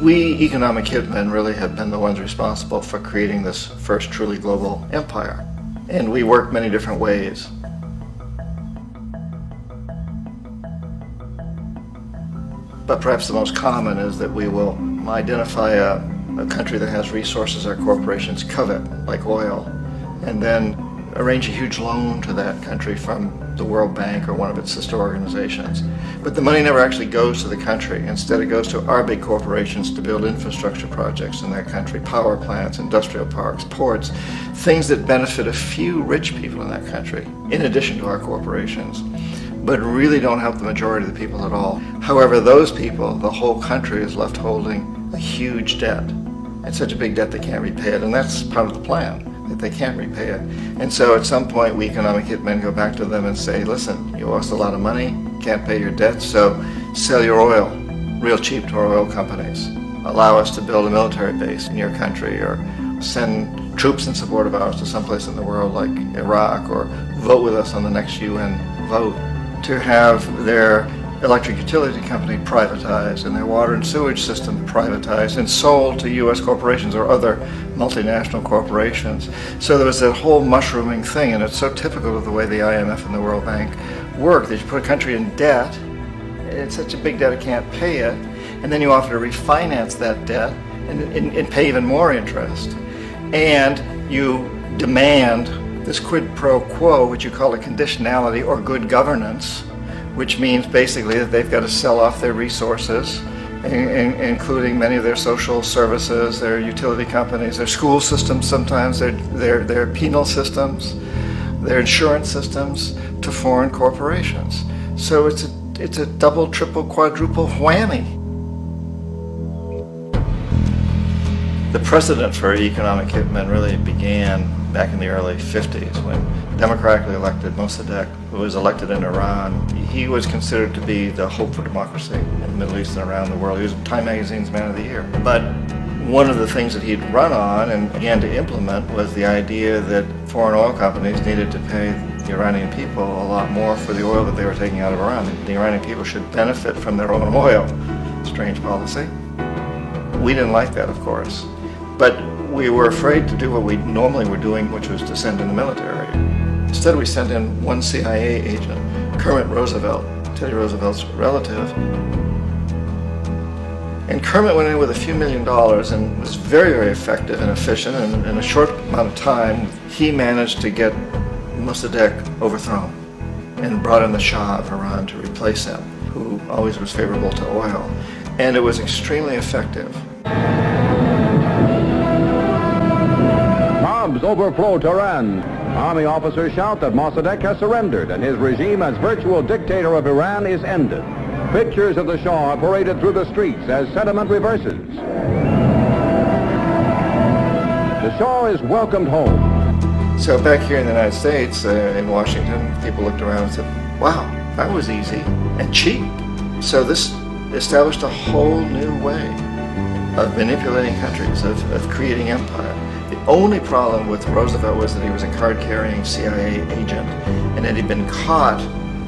We economic hitmen really have been the ones responsible for creating this first truly global empire. And we work many different ways. But perhaps the most common is that we will identify a country that has resources our corporations covet, like oil, and then arrange a huge loan to that country from the World Bank or one of its sister organizations. But the money never actually goes to the country. Instead, it goes to our big corporations to build infrastructure projects in that country, power plants, industrial parks, ports, things that benefit a few rich people in that country, in addition to our corporations, but really don't help the majority of the people at all. However, those people, the whole country is left holding a huge debt. It's such a big debt they can't repay it, and that's part of the plan, that they can't repay it. And so at some point, we economic hitmen go back to them and say, listen, you owe us a lot of money, can't pay your debt, so sell your oil real cheap to our oil companies. Allow us to build a military base in your country, or send troops in support of ours to someplace in the world like Iraq, or vote with us on the next UN vote. To have their electric utility company privatized and their water and sewage system privatized and sold to U.S. corporations or other multinational corporations. So there was that whole mushrooming thing, and it's so typical of the way the IMF and the World Bank work, that you put a country in debt, it's such a big debt it can't pay it, and then you offer to refinance that debt and pay even more interest. And you demand this quid pro quo, which you call a conditionality or good governance, which means basically that they've got to sell off their resources, including many of their social services, their utility companies, their school systems sometimes, their penal systems, their insurance systems, to foreign corporations. So it's a double, triple, quadruple whammy. The precedent for economic hitmen really began back in the early 50s when democratically elected Mossadegh, who was elected in Iran, he was considered to be the hope for democracy in the Middle East and around the world. He was Time Magazine's Man of the Year. But one of the things that he'd run on and began to implement was the idea that foreign oil companies needed to pay the Iranian people a lot more for the oil that they were taking out of Iran. The Iranian people should benefit from their own oil. Strange policy. We didn't like that, of course. But we were afraid to do what we normally were doing, which was to send in the military. Instead, we sent in one CIA agent, Kermit Roosevelt, Teddy Roosevelt's relative. And Kermit went in with a few $1 million and was very, very effective and efficient. And in a short amount of time, he managed to get Mossadegh overthrown and brought in the Shah of Iran to replace him, who always was favorable to oil. And it was extremely effective. Mobs overflow Tehran. Army officers shout that Mossadegh has surrendered and his regime as virtual dictator of Iran is ended. Pictures of the Shah are paraded through the streets as sentiment reverses. The Shah is welcomed home. So back here in the United States, in Washington, people looked around and said, wow, that was easy and cheap. So this established a whole new way of manipulating countries, of creating empire. The only problem with Roosevelt was that he was a card-carrying CIA agent, and had he been caught,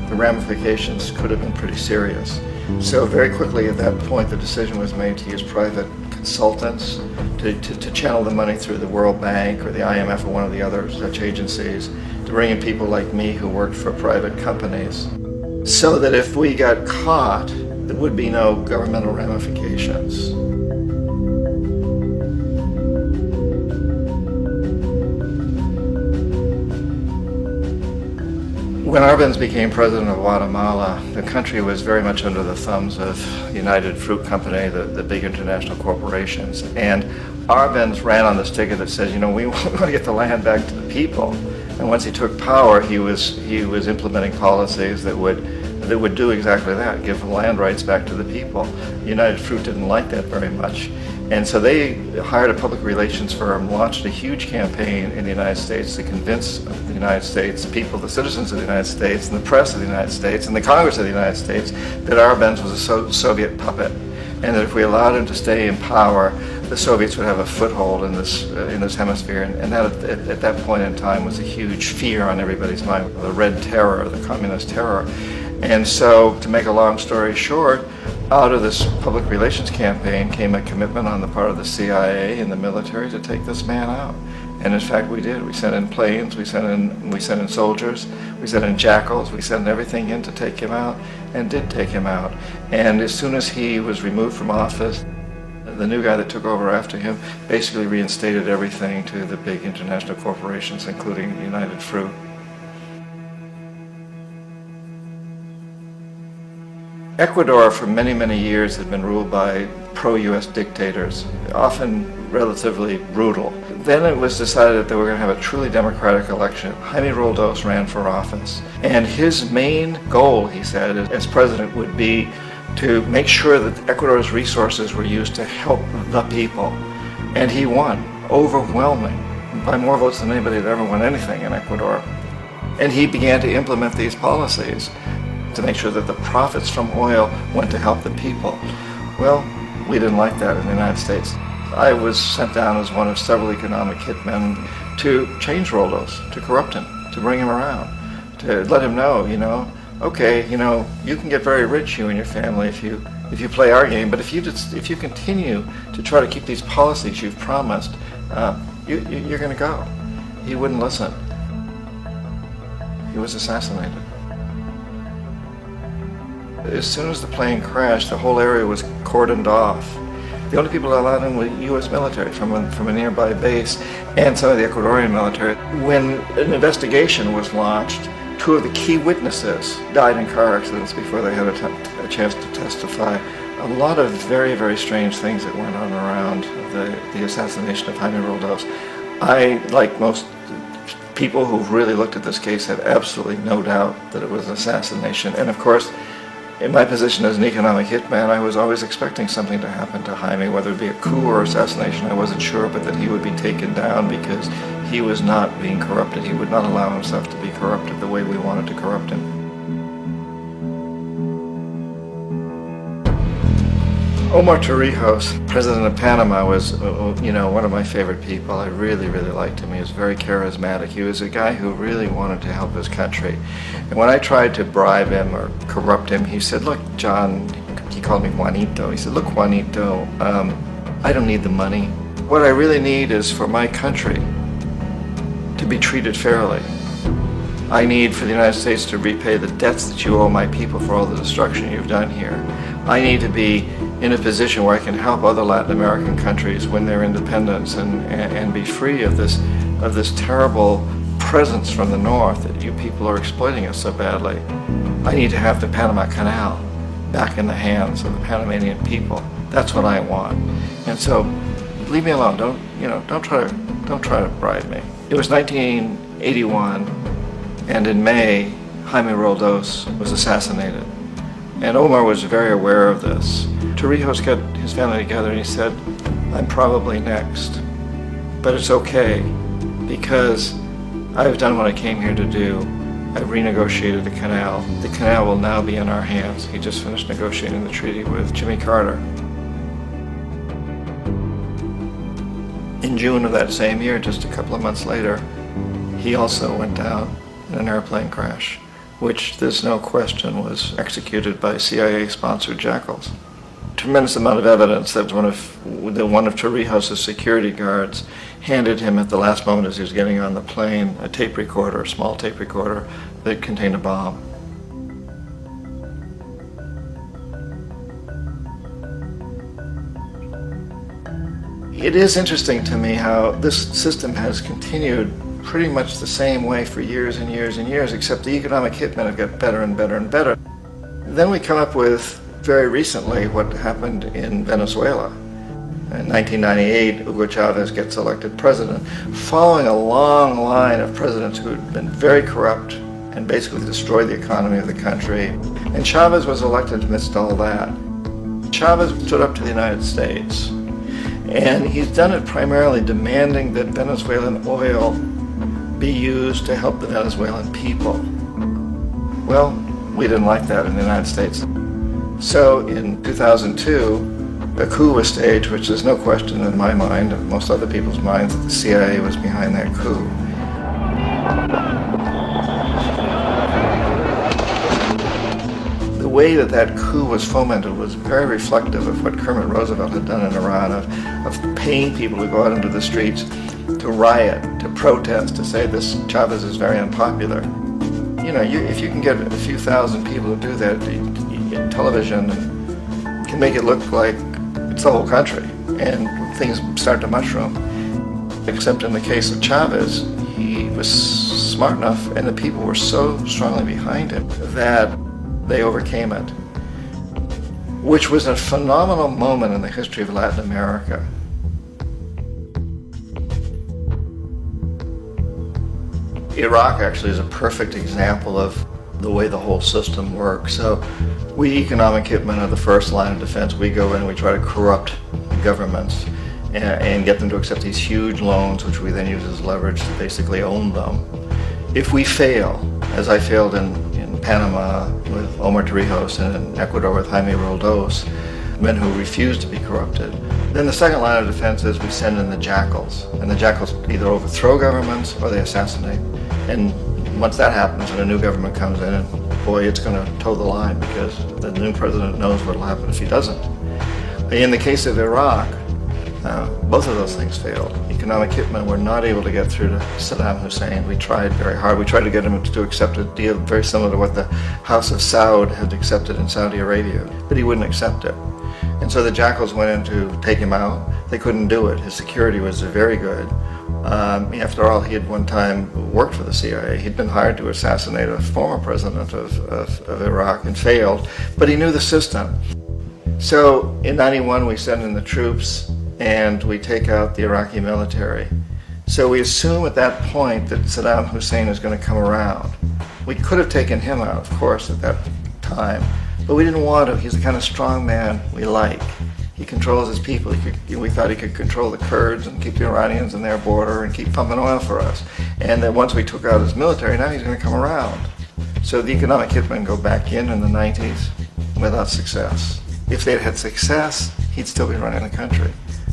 the ramifications could have been pretty serious. So very quickly at that point, the decision was made to use private consultants to channel the money through the World Bank or the IMF or one of the other such agencies, to bring in people like me who worked for private companies, so that if we got caught, there would be no governmental ramifications. When Arbenz became president of Guatemala, the country was very much under the thumbs of United Fruit Company, the big international corporations. And Arbenz ran on this ticket that says, you know, we want to get the land back to the people. And once he took power, he was implementing policies that would do exactly that, give the land rights back to the people. United Fruit didn't like that very much. And so they hired a public relations firm, launched a huge campaign in the United States to convince the United States people, the citizens of the United States, and the press of the United States, and the Congress of the United States, that Arbenz was a Soviet puppet, and that if we allowed him to stay in power, the Soviets would have a foothold in this hemisphere. And that at that point in time was a huge fear on everybody's mind, the Red Terror, the Communist Terror. And so, to make a long story short, Out of this public relations campaign came a commitment on the part of the CIA and the military to take this man out. And in fact, we did. We sent in planes, we sent in soldiers, we sent in jackals, we sent everything in to take him out, and did take him out. And as soon as he was removed from office, the new guy that took over after him basically reinstated everything to the big international corporations, including United Fruit. Ecuador for many, many years had been ruled by pro-US dictators, often relatively brutal. Then it was decided that they were going to have a truly democratic election. Jaime Roldos ran for office, and his main goal, he said, as president would be to make sure that Ecuador's resources were used to help the people. And he won, overwhelming, by more votes than anybody had ever won anything in Ecuador. And he began to implement these policies to make sure that the profits from oil went to help the people. Well, we didn't like that in the United States. I was sent down as one of several economic hitmen to change Roldos, to corrupt him, to bring him around, to let him know, okay, you can get very rich, you and your family, if you play our game, but if you continue to try to keep these policies you've promised, you're going to go. He wouldn't listen. He was assassinated. As soon as the plane crashed, the whole area was cordoned off. The only people allowed in were U.S. military from a nearby base and some of the Ecuadorian military. When an investigation was launched, two of the key witnesses died in car accidents before they had a chance to testify. A lot of very, very strange things that went on around the assassination of Jaime Roldos. I, like most people who've really looked at this case, have absolutely no doubt that it was an assassination. And of course, in my position as an economic hitman, I was always expecting something to happen to Jaime, whether it be a coup or assassination, I wasn't sure, but that he would be taken down because he was not being corrupted. He would not allow himself to be corrupted the way we wanted to corrupt him. Omar Torrijos, president of Panama, was one of my favorite people. I really, really liked him. He was very charismatic. He was a guy who really wanted to help his country. And when I tried to bribe him or corrupt him, he said, look, John, he called me Juanito. He said, look, Juanito, I don't need the money. What I really need is for my country to be treated fairly. I need for the United States to repay the debts that you owe my people for all the destruction you've done here. I need to be in a position where I can help other Latin American countries win their independence and be free of this terrible presence from the north that you people are exploiting us so badly. I need to have the Panama Canal back in the hands of the Panamanian people. That's what I want. And so, leave me alone. Don't try to bribe me. It was 1981, and in May, Jaime Roldos was assassinated. And Omar was very aware of this. Torrijos got his family together and he said, I'm probably next, but it's okay because I've done what I came here to do. I've renegotiated the canal. The canal will now be in our hands. He just finished negotiating the treaty with Jimmy Carter. In June of that same year, just a couple of months later, he also went down in an airplane crash, which there's no question was executed by CIA-sponsored jackals. Tremendous amount of evidence that one of Torrijos' security guards handed him at the last moment as he was getting on the plane a tape recorder, a small tape recorder that contained a bomb. It is interesting to me how this system has continued pretty much the same way for years and years and years, except the economic hitmen have got better and better and better. Then we come up with, very recently, what happened in Venezuela. In 1998, Hugo Chavez gets elected president, following a long line of presidents who had been very corrupt and basically destroyed the economy of the country. And Chavez was elected amidst all that. Chavez stood up to the United States, and he's done it primarily demanding that Venezuelan oil be used to help the Venezuelan people. Well, we didn't like that in the United States. So in 2002, a coup was staged, which there's no question in my mind, and most other people's minds, that the CIA was behind that coup. The way that that coup was fomented was very reflective of what Kermit Roosevelt had done in Iran, of paying people to go out into the streets to riot, to protest, to say this Chavez is very unpopular. You know, if you can get a few thousand people to do that, television can make it look like it's the whole country, and things start to mushroom. Except in the case of Chavez, he was smart enough, and the people were so strongly behind him that they overcame it, which was a phenomenal moment in the history of Latin America. Iraq actually is a perfect example of the way the whole system works. So we economic hitmen are the first line of defense. We go in and we try to corrupt governments and get them to accept these huge loans, which we then use as leverage to basically own them. If we fail, as I failed in Panama with Omar Torrijos and in Ecuador with Jaime Roldos, men who refused to be corrupted, then the second line of defense is we send in the jackals. And the jackals either overthrow governments or they assassinate. And once that happens and a new government comes in, and boy, it's going to toe the line because the new president knows what will happen if he doesn't. In the case of Iraq, both of those things failed. Economic hitmen were not able to get through to Saddam Hussein. We tried very hard. We tried to get him to accept a deal very similar to what the House of Saud had accepted in Saudi Arabia, but he wouldn't accept it. And so the jackals went in to take him out. They couldn't do it. His security was very good. After all, he had one time worked for the CIA. He'd been hired to assassinate a former president of Iraq and failed, but he knew the system. So in '91, we send in the troops and we take out the Iraqi military. So we assume at that point that Saddam Hussein is going to come around. We could have taken him out, of course, at that time, but we didn't want to. He's the kind of strong man we like. He controls his people. We thought he could control the Kurds and keep the Iranians in their border and keep pumping oil for us. And that once we took out his military, now he's going to come around. So the economic hitmen go back in the 90s without success. If they'd had success, he'd still be running the country.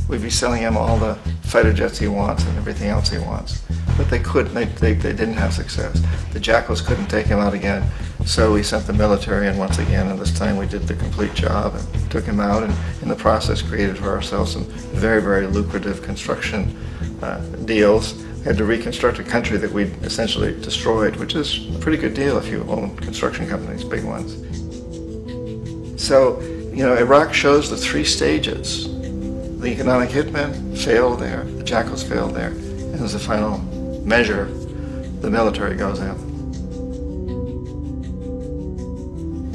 We'd be selling him all the fighter jets he wants and everything else he wants. But they couldn't. They didn't have success. The jackals couldn't take him out again. So we sent the military in once again, and this time we did the complete job and took him out, and in the process created for ourselves some very, very lucrative construction deals. We had to reconstruct a country that we'd essentially destroyed, which is a pretty good deal if you own construction companies, big ones. So, Iraq shows the three stages. The economic hitmen failed there, the jackals failed there, and as a final measure, the military goes in.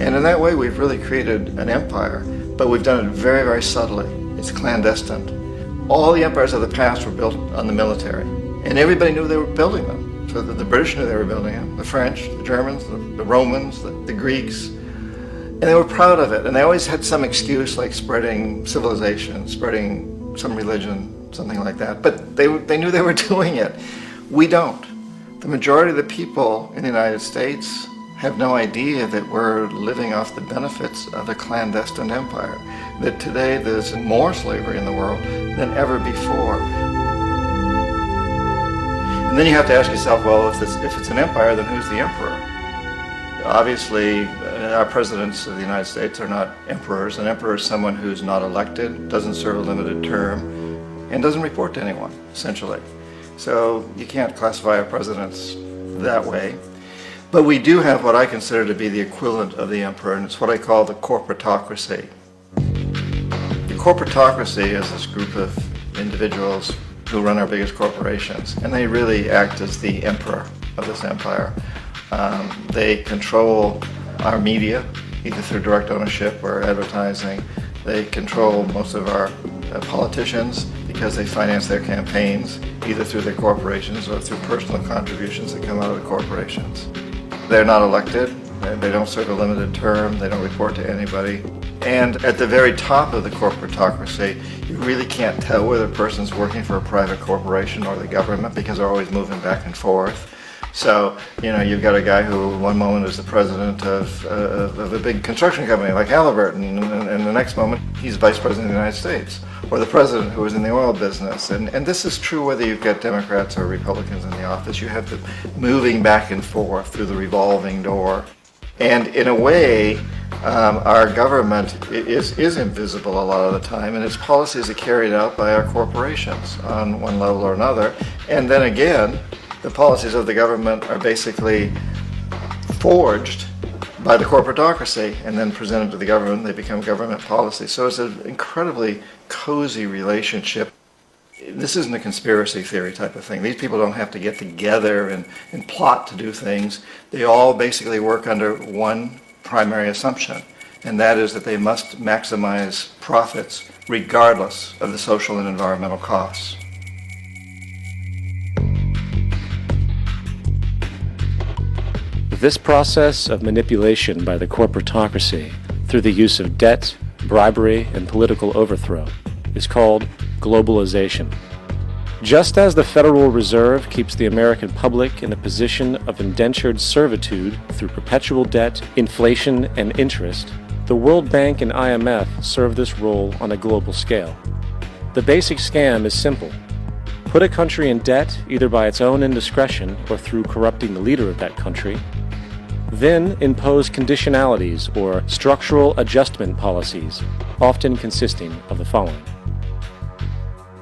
And in that way, we've really created an empire, but we've done it very, very subtly. It's clandestine. All the empires of the past were built on the military, and everybody knew they were building them. So the British knew they were building them, the French, the Germans, the Romans, the Greeks, and they were proud of it. And they always had some excuse like spreading civilization, spreading some religion, something like that. But they knew they were doing it. We don't. The majority of the people in the United States have no idea that we're living off the benefits of a clandestine empire, that today there's more slavery in the world than ever before. And then you have to ask yourself, well, if it's an empire, then who's the emperor? Obviously, our presidents of the United States are not emperors. An emperor is someone who's not elected, doesn't serve a limited term, and doesn't report to anyone, essentially. So you can't classify our presidents that way. But we do have what I consider to be the equivalent of the emperor, and it's what I call the corporatocracy. The corporatocracy is this group of individuals who run our biggest corporations, and they really act as the emperor of this empire. They control our media, either through direct ownership or advertising. They control most of our politicians because they finance their campaigns, either through their corporations or through personal contributions that come out of the corporations. They're not elected, they don't serve a limited term, they don't report to anybody. And at the very top of the corporatocracy, you really can't tell whether a person's working for a private corporation or the government because they're always moving back and forth. So, you've got a guy who one moment is the president of a big construction company like Halliburton, and the next moment he's vice president of the United States, or the president who is in the oil business. And this is true whether you've got Democrats or Republicans in the office. You have them moving back and forth through the revolving door. And in a way, Our government is invisible a lot of the time, and its policies are carried out by our corporations on one level or another. And then again, the policies of the government are basically forged by the corporatocracy and then presented to the government. They become government policy. So it's an incredibly cozy relationship. This isn't a conspiracy theory type of thing. These people don't have to get together and plot to do things. They all basically work under one primary assumption, and that is that they must maximize profits regardless of the social and environmental costs. This process of manipulation by the corporatocracy through the use of debt, bribery, and political overthrow is called globalization. Just as the Federal Reserve keeps the American public in a position of indentured servitude through perpetual debt, inflation, and interest, the World Bank and IMF serve this role on a global scale. The basic scam is simple. Put a country in debt either by its own indiscretion or through corrupting the leader of that country, then impose conditionalities or structural adjustment policies, often consisting of the following.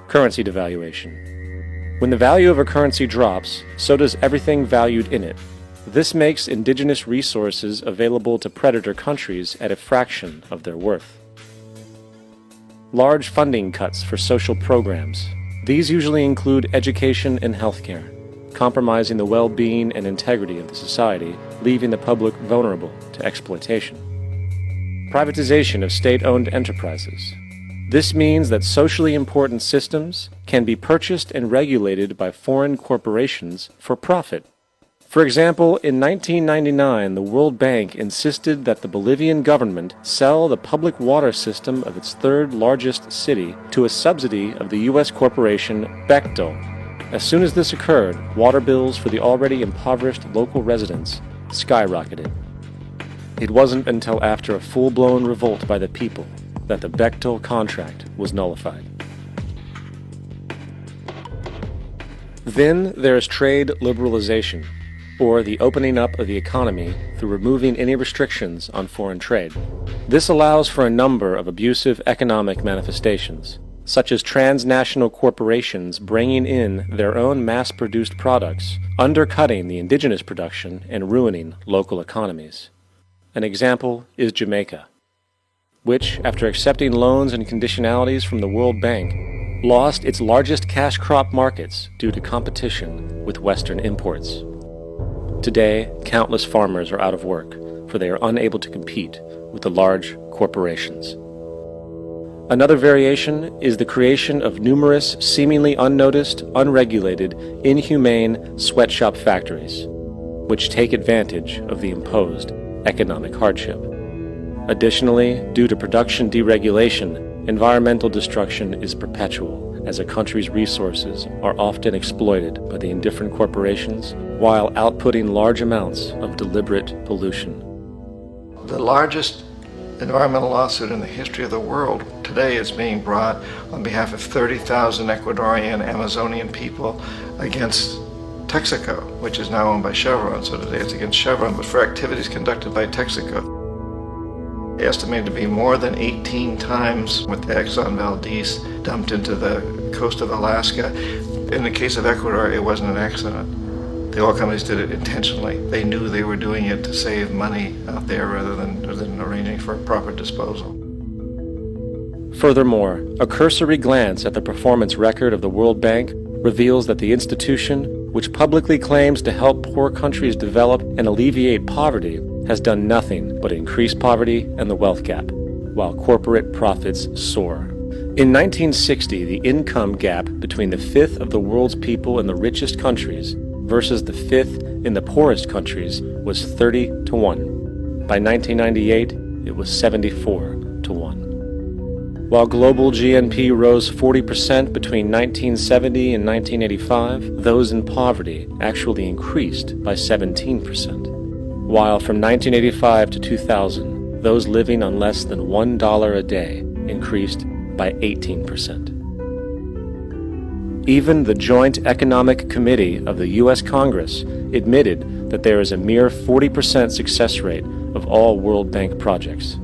Currency devaluation. When the value of a currency drops, so does everything valued in it. This makes indigenous resources available to predator countries at a fraction of their worth. Large funding cuts for social programs. These usually include education and healthcare, compromising the well-being and integrity of the society, leaving the public vulnerable to exploitation. Privatization of state-owned enterprises. This means that socially important systems can be purchased and regulated by foreign corporations for profit. For example, in 1999, the World Bank insisted that the Bolivian government sell the public water system of its third largest city to a subsidy of the U.S. corporation Bechtel. As soon as this occurred, water bills for the already impoverished local residents skyrocketed. It wasn't until after a full-blown revolt by the people that the Bechtel contract was nullified. Then there is trade liberalization, or the opening up of the economy through removing any restrictions on foreign trade. This allows for a number of abusive economic manifestations, such as transnational corporations bringing in their own mass-produced products, undercutting the indigenous production and ruining local economies. An example is Jamaica, which, after accepting loans and conditionalities from the World Bank, lost its largest cash crop markets due to competition with Western imports. Today, countless farmers are out of work, for they are unable to compete with the large corporations. Another variation is the creation of numerous seemingly unnoticed, unregulated, inhumane sweatshop factories, which take advantage of the imposed economic hardship. Additionally, due to production deregulation, environmental destruction is perpetual, as a country's resources are often exploited by the indifferent corporations while outputting large amounts of deliberate pollution. The largest environmental lawsuit in the history of the world today is being brought on behalf of 30,000 Ecuadorian Amazonian people against Texaco, which is now owned by Chevron. So today it's against Chevron, but for activities conducted by Texaco. Estimated to be more than 18 times what the Exxon Valdez dumped into the coast of Alaska. In the case of Ecuador, it wasn't an accident. The oil companies did it intentionally. They knew they were doing it to save money out there rather than arranging for proper disposal. Furthermore, a cursory glance at the performance record of the World Bank reveals that the institution, which publicly claims to help poor countries develop and alleviate poverty, has done nothing but increase poverty and the wealth gap, while corporate profits soar. In 1960, the income gap between the fifth of the world's people in the richest countries versus the fifth in the poorest countries was 30 to 1. By 1998, it was 74 to 1. While global GNP rose 40% between 1970 and 1985, those in poverty actually increased by 17%. While from 1985 to 2000, those living on less than $1 a day increased by 18%. Even the Joint Economic Committee of the U.S. Congress admitted that there is a mere 40% success rate of all World Bank projects.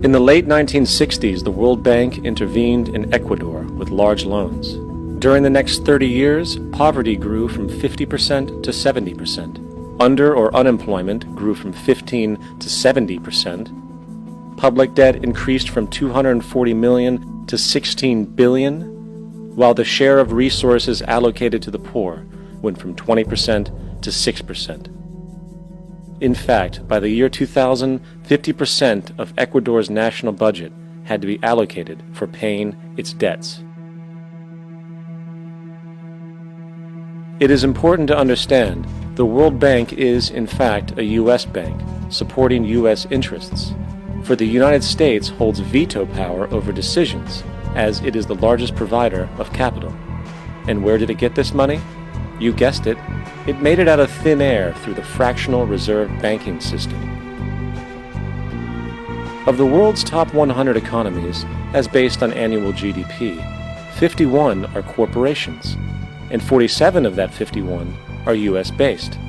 In the late 1960s, the World Bank intervened in Ecuador with large loans. During the next 30 years, poverty grew from 50% to 70%. Under or unemployment grew from 15 to 70%. Public debt increased from 240 million to 16 billion, while the share of resources allocated to the poor went from 20% to 6%. In fact, by the year 2000, 50% of Ecuador's national budget had to be allocated for paying its debts. It is important to understand the World Bank is, in fact, a U.S. bank supporting U.S. interests, for the United States holds veto power over decisions, as it is the largest provider of capital. And where did it get this money? You guessed it, it made it out of thin air through the fractional reserve banking system. Of the world's top 100 economies, as based on annual GDP, 51 are corporations, and 47 of that 51 are U.S.-based.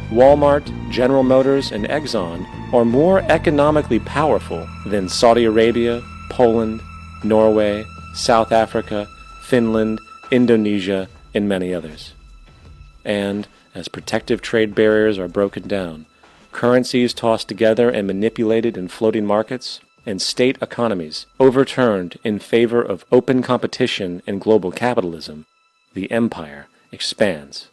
Walmart, General Motors, and Exxon are more economically powerful than Saudi Arabia, Poland, Norway, South Africa, Finland, Indonesia, and many others. And, as protective trade barriers are broken down, currencies tossed together and manipulated in floating markets, and state economies overturned in favor of open competition and global capitalism, the empire expands.